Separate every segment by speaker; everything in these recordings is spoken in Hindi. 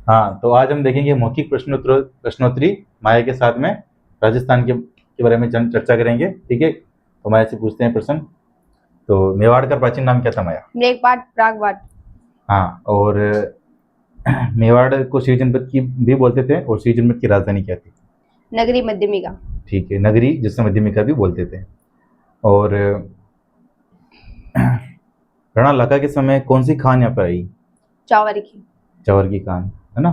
Speaker 1: हाँ, तो आज हम देखेंगे मौखिक प्रश्नोत्तरी माया के साथ में राजस्थान के बारे में चर्चा करेंगे। ठीक है, तो माया से पूछते हैं प्रश्न। तो मेवाड़ का प्राचीन नाम क्या था माया?
Speaker 2: मेघवाट, प्रागवाट।
Speaker 1: हाँ, और मेवाड़ को श्री जनपद की भी बोलते थे, और श्री जनपद की राजधानी क्या थी?
Speaker 2: नगरी मध्यमिका।
Speaker 1: ठीक है, नगरी जिसे मध्यमिका भी बोलते थे। और राणा लखा के समय कौन सी खान यहाँ पर आई?
Speaker 2: चावर की।
Speaker 1: चावर की खान, है ना।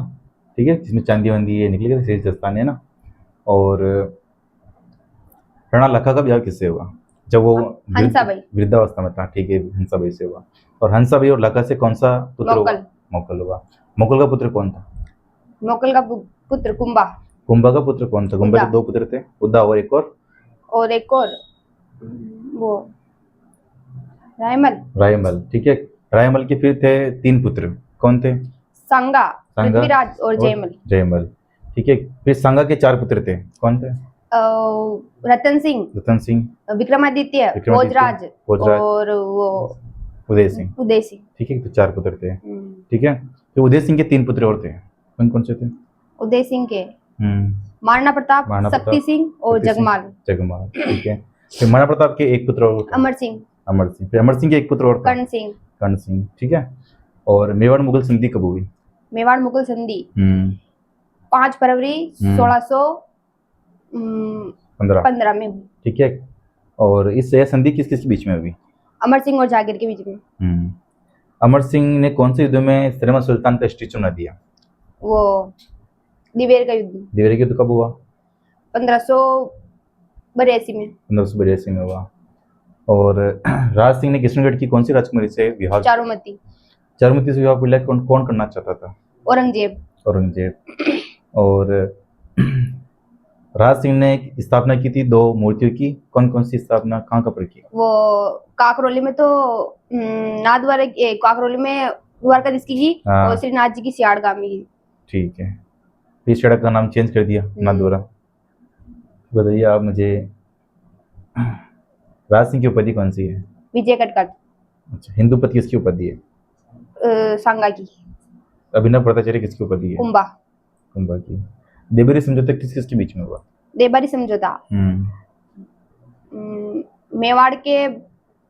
Speaker 1: ठीक है, जिसमें चांदी वांदी ये निकली शेष दस्ताने, है ना। और राणा लखा का ब्याह किससे हुआ? जब वो
Speaker 2: हंसाबाई।
Speaker 1: वृद्धावस्था में था। ठीक है, हंसाबाई से हुआ। और हंसाबाई और लखा से कौन सा पुत्र हुआ?
Speaker 2: मोकल।
Speaker 1: मोकल हुआ। मोकल का पुत्र कौन था?
Speaker 2: मोकल का पुत्र कुंभा।
Speaker 1: कुंभा का पुत्र कौन था? कुंभा के दो पुत्र थे, उद्दा और एक और
Speaker 2: वो रायमल।
Speaker 1: रायमल। ठीक है, रायमल के फिर थे 3 पुत्र, कौन थे?
Speaker 2: संगा, पृथ्वीराज और जयमल।
Speaker 1: जयमल। ठीक है, फिर संगा के 4 पुत्र थे, कौन थे?
Speaker 2: रतन सिंह, विक्रमादित्य, भोजराज और वो
Speaker 1: उदय सिंह। ठीक है, तो 4 पुत्र थे। ठीक है, तो उदय सिंह के 3 पुत्र और थे, कौन कौन से थे?
Speaker 2: उदय सिंह के महाराणा प्रताप, शक्ति सिंह और जगमाल।
Speaker 1: ठीक है, फिर महाराणा प्रताप के एक पुत्र और
Speaker 2: अमर सिंह।
Speaker 1: फिर अमर सिंह के एक पुत्र और
Speaker 2: कर्ण सिंह।
Speaker 1: ठीक है। और मेवाड़ मुगल संधि कब हुई?
Speaker 2: मेवाड़ मुगल संधि 5 फरवरी 1615 में हुई।
Speaker 1: ठीक है, और इस संधि किस किस के बीच में हुई?
Speaker 2: अमर सिंह और जागीर के बीच में।
Speaker 1: अमर सिंह ने कौन से युद्ध में सलेमा सुल्तान का स्टेचू न दिया?
Speaker 2: वो दिवेर का युद्ध।
Speaker 1: दिवेर का युद्ध कब हुआ?
Speaker 2: 1582 में
Speaker 1: हुआ। और राज सिंह ने किशनगढ़ की कौन सी राजकुमारी से विवाह?
Speaker 2: चारुमती
Speaker 1: से विवाह पहले कौन करना चाहता था? औरंगजेब। और राज सिंह ने स्थापना की थी 2 मूर्तियों की, कौन कौन सी स्थापना कहाँ पर की?
Speaker 2: वो काकरोली में तो काकरोली में द्वारकाधीश की और श्रीनाथ जी की सियाड़गांव में की।
Speaker 1: ठीक है, इस सड़क का नाम चेंज कर दिया, नाथद्वारा। बताइए आप मुझे, राज सिंह की उपाधि कौन सी है?
Speaker 2: विजय कटकट।
Speaker 1: अच्छा, हिंदूपति किसकी उपाधि है?
Speaker 2: सांगा की।
Speaker 1: अभिनव भट्टाचार्य किसकी उपाधि है?
Speaker 2: कुंभा
Speaker 1: की। देवरी समझौता किसके बीच में हुआ?
Speaker 2: देवरी समझौता मेवाड़ के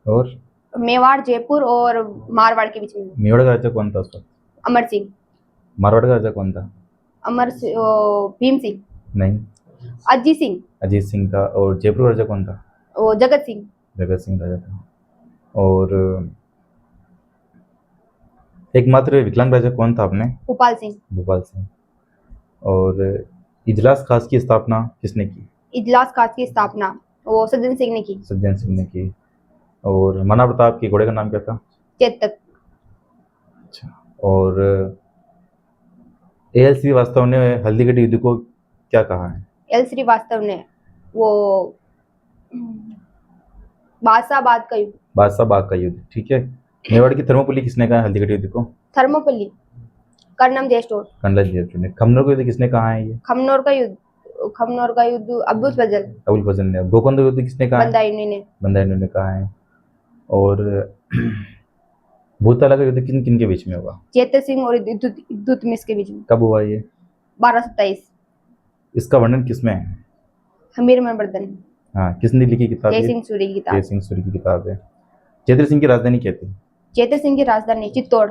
Speaker 2: और मेवाड़, जयपुर और मारवाड़ के बीच में।
Speaker 1: मेवाड़ का राजा कौन था उस वक्त?
Speaker 2: अमर सिंह।
Speaker 1: मारवाड़ का राजा कौन था?
Speaker 2: भीम सिंह।
Speaker 1: नहीं, अजीत सिंह था। और जयपुर का राजा कौन था?
Speaker 2: वो जगत सिंह
Speaker 1: राजा था। और एकमात्र विकलांग राजा कौन था आपने? भोपाल सिंह। और इजलास खास की स्थापना किसने की?
Speaker 2: इजलास खास की स्थापना वो सज्जन सिंह ने की।
Speaker 1: और महाराणा प्रताप के घोड़े का नाम क्या था?
Speaker 2: चेतक।
Speaker 1: अच्छा, और एल श्रीवास्तव ने हल्दीघाटी युद्ध को क्या कहा है?
Speaker 2: एल श्रीवास्तव ने वो बादशाह बाग का युद्ध।
Speaker 1: ठीक है, मेवाड़ की थर्मोपल्ली किसने कहा हल्दीघाटी युद्ध को?
Speaker 2: थर्मोपल्ली कर्नल जयस्टोर ने।
Speaker 1: खमनोर का युद्ध किसने कहा है? ये
Speaker 2: खमनोर का युद्ध अबुल फजल
Speaker 1: ने। गोकर्ण युद्ध किसने कहा? बंदाइनी ने कहा है। और भूतला का युद्ध किन किन के बीच में हुआ?
Speaker 2: चेतर सिंह और इल्तुतमिश के बीच में।
Speaker 1: कब हुआ ये?
Speaker 2: 1227।
Speaker 1: इसका वर्णन किसमें है?
Speaker 2: हमीरमर्दन।
Speaker 1: हाँ, किसने लिखी किताब?
Speaker 2: जय सिंह सूरी
Speaker 1: की किताब है। चेतर सिंह की राजधानी क्या थी?
Speaker 2: चेतर सिंह की राजधानी चित्तौड़।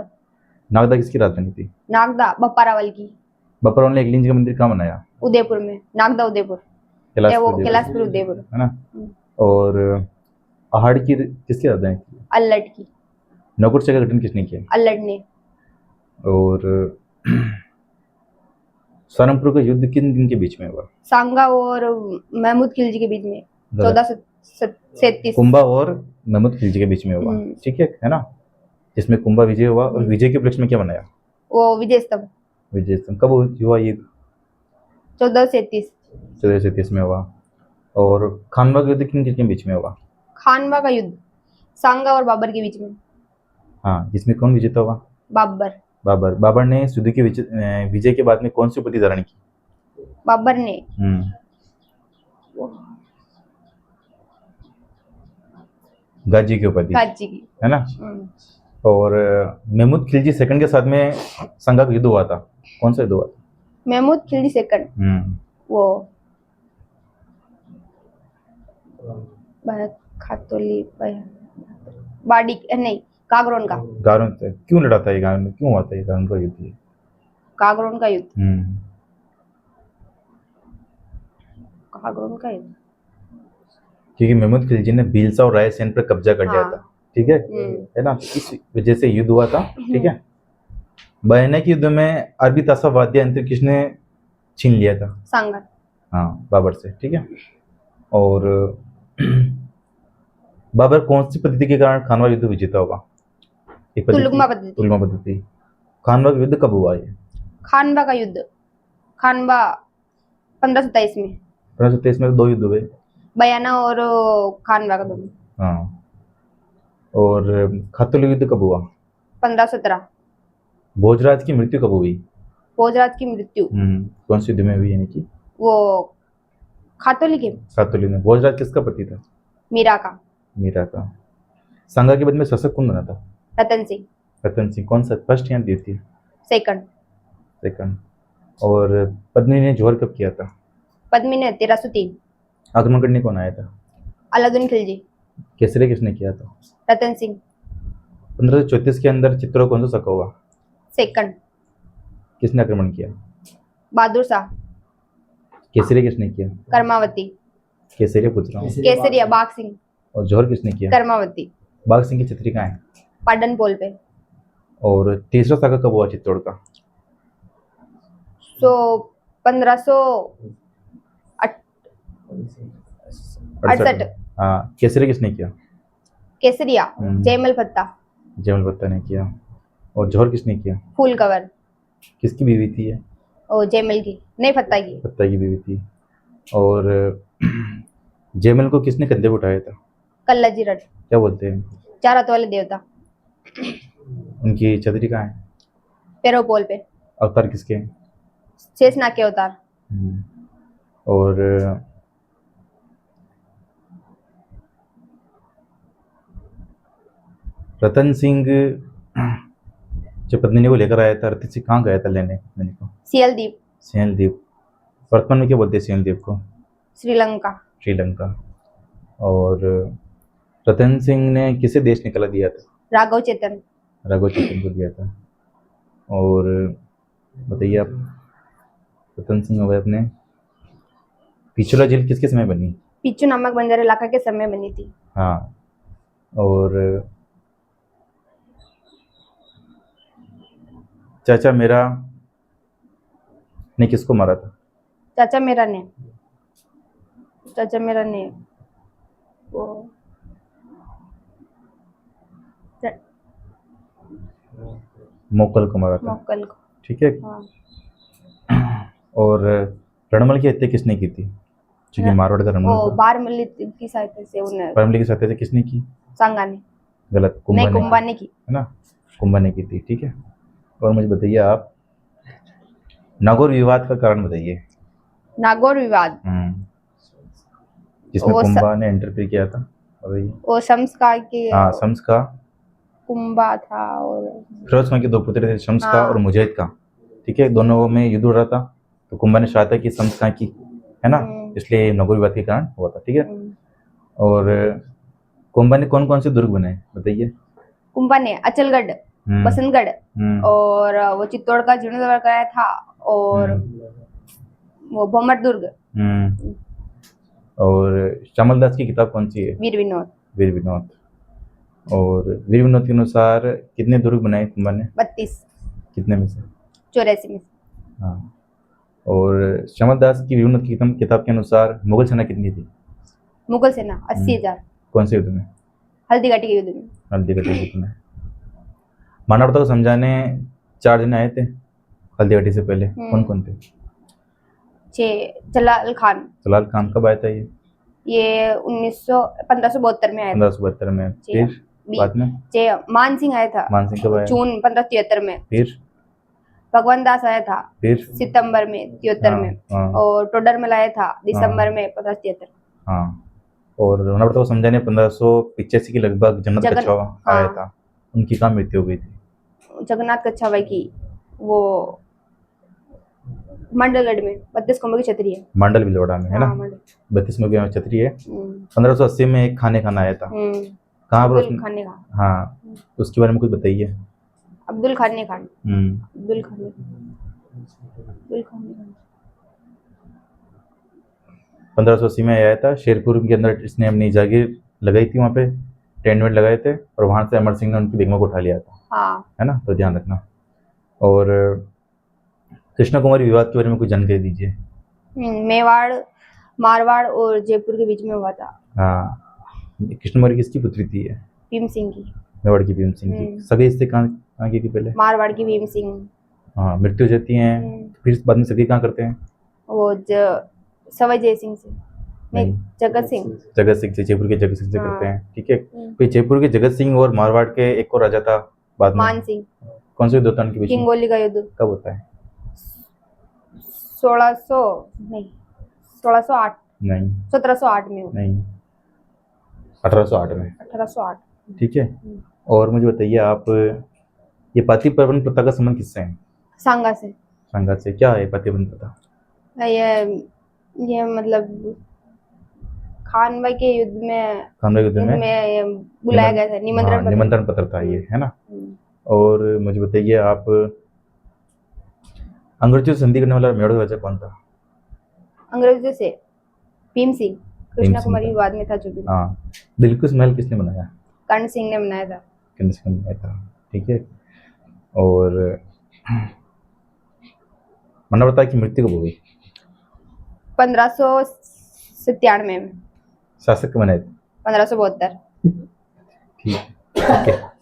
Speaker 1: नागदा किसकी राजधानी थी?
Speaker 2: नागदा बप्पारावल की।
Speaker 1: बप्पारावल ने एकलिंग जी का मंदिर कहाँ बनाया?
Speaker 2: उदयपुर में। नागदा उदयपुर। कैलाशपुर उदयपुर,
Speaker 1: है ना। और अहाड़ की किसकी राजधानी थी?
Speaker 2: अल्लड की।
Speaker 1: नौकुरशा का गठन किसने किया?
Speaker 2: अल्लड ने। और
Speaker 1: सहारनपुर का युद्ध किन दिन के बीच में हुआ?
Speaker 2: सांगा और महमूद खिलजी के बीच में 1437।
Speaker 1: कुंभा और महमूद खिलजी के बीच में हुआ। ठीक है ना, जिसमें कुंभा विजय हुआ। और विजय के उपलक्ष्य में क्या बनाया?
Speaker 2: वो विजय स्तंभ।
Speaker 1: कब हुआ ये?
Speaker 2: 1437
Speaker 1: में हुआ। और खानवा का युद्ध किन किन के बीच में हुआ?
Speaker 2: खानवा का युद्ध सांगा और बाबर के बीच में।
Speaker 1: हाँ, जिसमें कौन विजेता हुआ? बाबर ने सिद्धू के विजय के बाद में कौन सी उपाधि धारण की?
Speaker 2: बाबर ने
Speaker 1: गाजी की उपाधि, है ना। और महमूद खिलजी सेकंड के साथ में संगा का युद्ध हुआ था, कौन सा युद्ध हुआ था?
Speaker 2: महमूद खिलजी सेकंड, वो खातोली बाड़ी नहीं, कागरोन का।
Speaker 1: गारोन से क्यों लड़ा था ये? गारोन में क्यों हुआ था ये? गारोन का युद्ध ये?
Speaker 2: कागरोन का युद्ध, कागरोन का युद्ध।
Speaker 1: क्योंकि महमूद खिलजी ने भीलसा और रायसेन पर कब्जा कर लिया
Speaker 2: हाँ।
Speaker 1: था, ठीक है ना? इस वजह से युद्ध हुआ था, ठीक है। बहने के युद्ध में अरबी तासा वाद्य यंत्र किसने छीन लिया था?
Speaker 2: सांगन।
Speaker 1: हाँ, बाबर से, ठीक है। और बाबर कौन सी पद्धति के कारण खानवा युद्ध विजेता होगा? एक
Speaker 2: तुलगमा पद्धति।
Speaker 1: तुलगमा पद्धति। खानवा का युद्ध कब हुआ ये?
Speaker 2: खानवा का युद्ध, खानवा 1527 में।
Speaker 1: 1523 में तो 2 युद्ध हुए,
Speaker 2: बयाना और खानवा का दोनों।
Speaker 1: हाँ। और खातुली युद्ध कब हुआ?
Speaker 2: 1517।
Speaker 1: भोजराज की मृत्यु कब हुई?
Speaker 2: भोजराज की मृत्यु
Speaker 1: कौन सी युद्ध में हुई? यानी कि
Speaker 2: वो खातोली के।
Speaker 1: खातुली में। भोजराज किसका पति था?
Speaker 2: मीरा का।
Speaker 1: मीरा का। संगा के बाद में शासक कौन बना था?
Speaker 2: रतन सिंह।
Speaker 1: रतन सिंह। कौन सा, फर्स्ट या द्वितीय?
Speaker 2: सेकंड।
Speaker 1: सेकंड। और पद्मिनी ने जौहर कब किया था?
Speaker 2: पद्मिनी ने 1303।
Speaker 1: आक्रमण करने कौन आया था?
Speaker 2: अलाउद्दीन खिलजी।
Speaker 1: केसरिया किसने किया था?
Speaker 2: रतन सिंह।
Speaker 1: 1534 के अंदर चित्तौड़ कौन सा शक हुआ?
Speaker 2: सेकंड।
Speaker 1: किसने आक्रमण किया?
Speaker 2: बहादुर शाह।
Speaker 1: केसरिया किसने किया?
Speaker 2: कर्मावती।
Speaker 1: केसरिया पूछ रहा हूँ।
Speaker 2: केसरिया बाघ सिंह।
Speaker 1: और जौहर किसने किया?
Speaker 2: कर्मावती।
Speaker 1: बाघ सिंह की छतरी कहाँ है?
Speaker 2: पाटन पोल पे।
Speaker 1: और तीसरा साका कब हुआ चित्तौड़ का?
Speaker 2: 1568।
Speaker 1: हाँ। केसरिया किसने किया?
Speaker 2: केसरिया जयमल भत्ता।
Speaker 1: जयमल भत्ता ने किया। और जौहर किसने किया?
Speaker 2: Full cover.
Speaker 1: किसकी बीवी थी ये?
Speaker 2: ओ जयमल की, नहीं भत्ता की।
Speaker 1: भत्ता की बीवी थी। और जयमल को किसने कंधे पे उठाया था?
Speaker 2: कल्लाजी रट।
Speaker 1: क्या बोलते हैं?
Speaker 2: 4 हाथ वाले देवता।
Speaker 1: उनकी छतरी कहाँ है?
Speaker 2: पैरों पोल पे।
Speaker 1: अवतार किसके हैं?
Speaker 2: शेषनाग के अवतार।
Speaker 1: और रतन सिंह जब पद्मिनी को लेकर आया था, रतन सिंह कहाँ गया था लेने पद्मिनी को?
Speaker 2: सियल द्वीप।
Speaker 1: सियल द्वीप। वर्तमान में क्या बोलते हैं सियल द्वीप को?
Speaker 2: श्रीलंका।
Speaker 1: श्रीलंका। और रतन सिंह ने किसे देश निकाला दिया था?
Speaker 2: राघव चेतन।
Speaker 1: राघव चेतन को दिया था। और बताइए आप, रतन सिंह हो गए अपने। पिछोला झील किसके समय बनी?
Speaker 2: पिच्चू नामक बंजर इलाका के समय बनी थी।
Speaker 1: हाँ। और चाचा मेरा ने किसको मारा था?
Speaker 2: चाचा मेरा ने वो
Speaker 1: मोकल को मारा था,
Speaker 2: मोकल को।
Speaker 1: ठीक है।
Speaker 2: हाँ।
Speaker 1: और रणमल की हत्या किसने की थी? क्योंकि मारवाड़ का रणमल
Speaker 2: वो
Speaker 1: था।
Speaker 2: बारमल्ली की सहायता से उन्हें।
Speaker 1: बारमल्ली की सहायता से किसने की?
Speaker 2: सांगा ने।
Speaker 1: गलत,
Speaker 2: नहीं, कुंभा ने की,
Speaker 1: है ना? कुंभा ने की थी, ठीक है। और मुझे बताइए आप, नागौर विवाद का कारण बताइए।
Speaker 2: नागौर विवाद
Speaker 1: जिसमें कुंभा ने इंटरफेयर किया था, बताइए।
Speaker 2: वो शम्स का के।
Speaker 1: हाँ, शम्स का।
Speaker 2: कुंभा था और
Speaker 1: फिरोज खान के 2 पुत्र थे, शम्स का और मुजैद का, ठीक है। दोनों में युद्ध हो रहा था, तो कुंभा ने सहायता की शम्स खान की, है ना? इसलिए नागौर विवाद के कारण हुआ था, ठीक है। और कुंभा ने कौन कौन से दुर्ग बनाए, बताइए।
Speaker 2: कुंभा ने अचलगढ़, बसंतगढ़ और वो चित्तौड़ का जीर्णोद्धार कराया था, और वो भोमट दुर्ग।
Speaker 1: और श्यामल दास की किताब कौन सी है?
Speaker 2: वीर विनोद।
Speaker 1: वीर विनोद। और वीर विनोद के अनुसार कितने दुर्ग बनाए कुंभा ने?
Speaker 2: 32।
Speaker 1: कितने में से?
Speaker 2: 84 में।
Speaker 1: हाँ। और श्यामल दास की वीर विनोद की किताब के अनुसार मुगल सेना कितनी थी?
Speaker 2: मुगल सेना 80,000।
Speaker 1: कौन से युद्ध में?
Speaker 2: हल्दीघाटी के युद्ध में।
Speaker 1: हल्दीघाटी के युद्ध में। मानवता को समझाने 4 जने आए थे हल्दीघाटी से पहले, कौन कौन थे?
Speaker 2: जलाल खान।
Speaker 1: जलाल खान कब आया था ये?
Speaker 2: 1572 में आया था।
Speaker 1: 1572 में। फिर बाद में
Speaker 2: मान सिंह आया था।
Speaker 1: मान सिंह कब आया?
Speaker 2: जून 1573 में।
Speaker 1: फिर
Speaker 2: भगवान दास आया था।
Speaker 1: फिर
Speaker 2: सितंबर में 73 में। और टोडरमल आया था दिसंबर में 1573।
Speaker 1: हाँ। और मानवता को समझाने 1585 के लगभग जन्नत कच्छावा आया था। उनकी कहाँ मृत्यु हो गई थी?
Speaker 2: जगन्नाथ कच्छावा की, वो मंडलगढ़ में 32 कुंभ की छतरी है।
Speaker 1: मांडल भिलवाड़ा में है ना,
Speaker 2: हाँ, मंडल।
Speaker 1: 32 में की छतरी है।
Speaker 2: हम्म,
Speaker 1: 1580 में एक खाने खाना आया था,
Speaker 2: हम्म,
Speaker 1: कहाँ पर
Speaker 2: अब्दुल खान ने कहा।
Speaker 1: हाँ, उसके बारे में कुछ बताइए।
Speaker 2: अब्दुल खान ने कहा।
Speaker 1: हम्म,
Speaker 2: अब्दुल खान ने अब्दुल खान ने कहा।
Speaker 1: 1580 में आया था, शेरपुर के अंदर इसने अपनी जागीर लगाई थी, वहाँ पे टेंट वेंट लगाए थे, और वहाँ से अमर सिंह ने उनकी बेगमों को उठा लिया था,
Speaker 2: हाँ,
Speaker 1: है ना, तो ध्यान रखना। और कृष्णा कुमारी विवाद के बारे में कुछ जानकारी दीजिए।
Speaker 2: मेवाड़, मारवाड़ और जयपुर के बीच में हुआ था।
Speaker 1: हाँ, कृष्ण कुमारी किसकी पुत्री थी ये?
Speaker 2: भीम सिंह की।
Speaker 1: मेवाड़ की भीम सिंह की। सगे इससे कहाँ की थी पहले?
Speaker 2: मारवाड़ की भीम सिंह।
Speaker 1: हाँ, मृत्यु हो जाती हैं, फिर बाद में सगे कहाँ करते हैं?
Speaker 2: वो सवाई जय सिंह से नहीं, जगत सिंह।
Speaker 1: जगत सिंह से, जयपुर के जगत सिंह से
Speaker 2: हाँ।
Speaker 1: करते हैं, ठीक है। फिर जयपुर के जगत सिंह और मारवाड़ के एक और राजा था बाद में,
Speaker 2: मान सिंह।
Speaker 1: कौन से युद्ध होता है उनके बीच में?
Speaker 2: किंगोली का युद्ध
Speaker 1: कब होता है?
Speaker 2: 1600 नहीं, 1608
Speaker 1: नहीं
Speaker 2: 1708 में हुआ।
Speaker 1: नहीं, 1808 में,
Speaker 2: 1808।
Speaker 1: ठीक है। और मुझे बताइए आप, ये पातिपर्वन प्रथा का संबंध किससे है?
Speaker 2: सांगा से।
Speaker 1: संघात से। क्या है पातिपर्वन प्रथा?
Speaker 2: ये मतलब खान भाई के युद्ध में,
Speaker 1: खानवा युद्ध में
Speaker 2: ये बुलाया गया था, निमंत्रण पत्र।
Speaker 1: निमंत्रण पत्र था ये, है ना।
Speaker 2: हम्म।
Speaker 1: और मुझे बताइए आप, अंग्रेजों से संधि करने वाला मेवाड़ का राजा कौन था?
Speaker 2: अंग्रेजों से भीम सिंह। कृष्णा
Speaker 1: सिंह
Speaker 2: कुमारी
Speaker 1: था।
Speaker 2: विवाद में था जो भी।
Speaker 1: हाँ, दिलकुश महल किसने बनाया?
Speaker 2: कर्ण सिंह ने बनाया था।
Speaker 1: कर्ण सिंह ने बनाया था, ठीक है। और मानवता की मृत्यु कब हो गई?
Speaker 2: 1597 में।
Speaker 1: शासक कब बनाए थे?
Speaker 2: 1572।
Speaker 1: ठीक है।